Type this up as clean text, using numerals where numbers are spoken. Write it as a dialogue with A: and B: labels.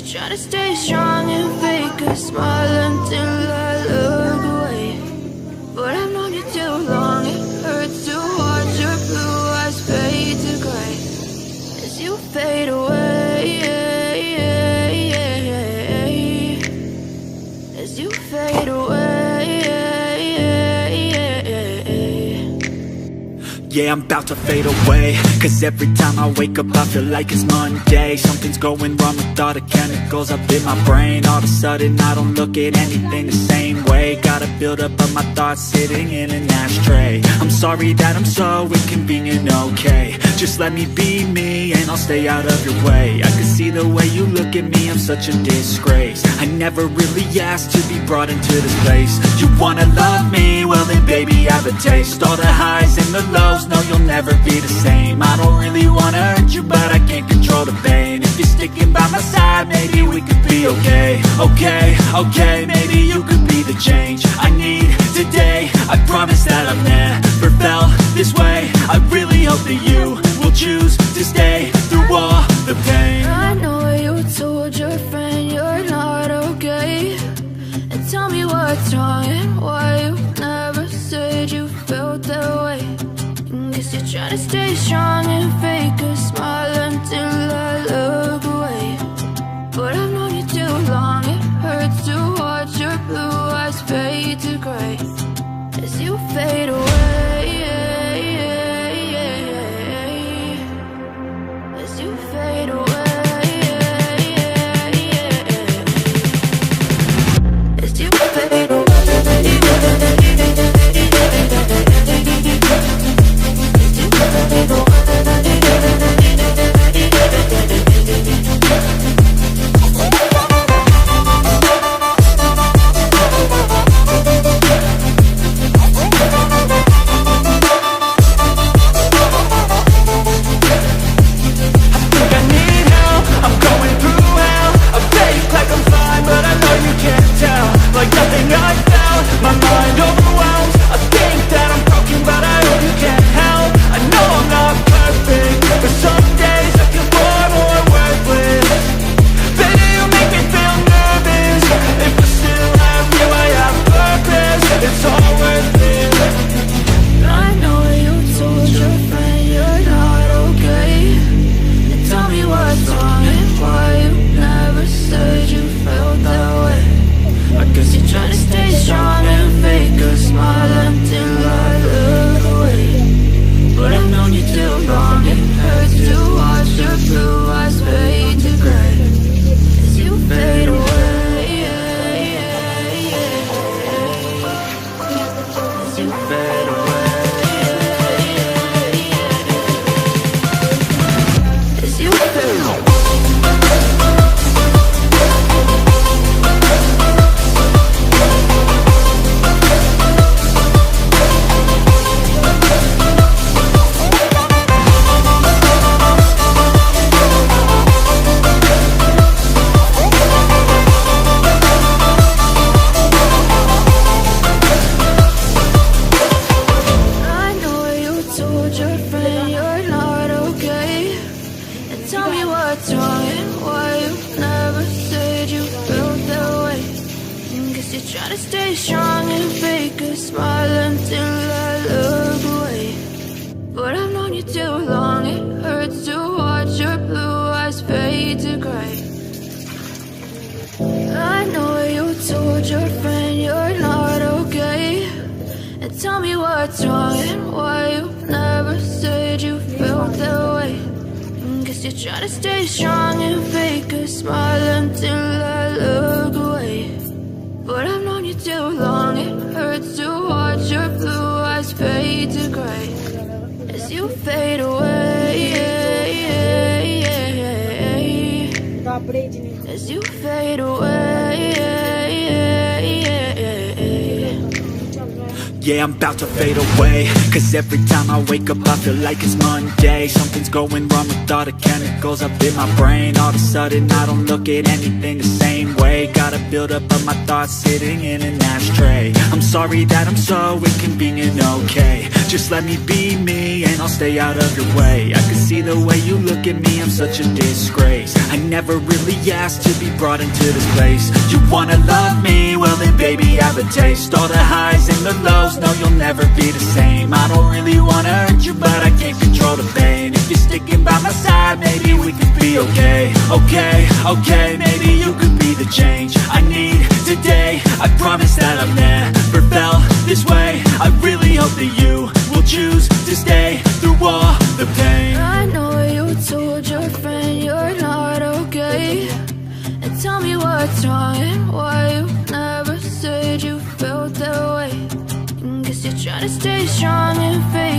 A: you're trying to stay strong and fake a smile until I look away. But I've known you too long, it hurts to watch your blue eyes fade to gray as you fade away, as you fade away.
B: Yeah, I'm about to fade away, cause every time I wake up I feel like it's Monday. Something's going wrong with all the chemicals up in my brain. All of a sudden I don't look at anything the same way. Got a build-up of my thoughts sitting in an ashtray. I'm sorry that I'm so inconvenient, okay. Just let me be me and I'll stay out of your way. I can see the way you look at me, I'm such a disgrace. I never really asked to be brought into this place. You wanna love me? Well then baby have a taste. All the highs and the lows, no you'll never be the same. I don't really wanna hurt you but I can't control the pain. If you're sticking by my side maybe we could be okay. Okay, maybe you could be the change I need today. I promise that I've never felt this way. I really hope that you will choose to stay through all the pain.
A: I know you told your friend you're not okay, and tell me what's wrong and why you never said you felt that way. Guess you're trying to stay strong and fake a smile until I look away. But I've known you too long, it hurts to watch your blue eyes fade to gray as you fade away, as you fade away, as you fade away. Try to stay strong and fake a smile until I look away. But I've known you too long, it hurts to watch your blue eyes fade to gray as you fade away, as you fade away.
B: Yeah, I'm about to fade away, cause every time I wake up I feel like it's Monday. Something's going wrong with all the chemicals up in my brain. All of a sudden I don't look at anything the same way. Got a build-up of my thoughts sitting in an ashtray. I'm sorry that I'm so inconvenient, okay. Just let me be me and I'll stay out of your way. I can see the way you look at me, I'm such a disgrace. I never really asked to be brought into this place. You wanna love me? Well then baby, have a taste. All the highs and the lows, no you'll never be the same. I don't really wanna hurt you, but I can't control the pain. If you're sticking by my side, maybe we could be okay. Okay, maybe you could be the change I need today. I promise that I've never felt this way. I really hope that you will choose to stay through all the pain.
A: I know you told your friend you're not okay, and tell me what's wrong and why you never said you felt that way. Guess you're trying to stay strong and fake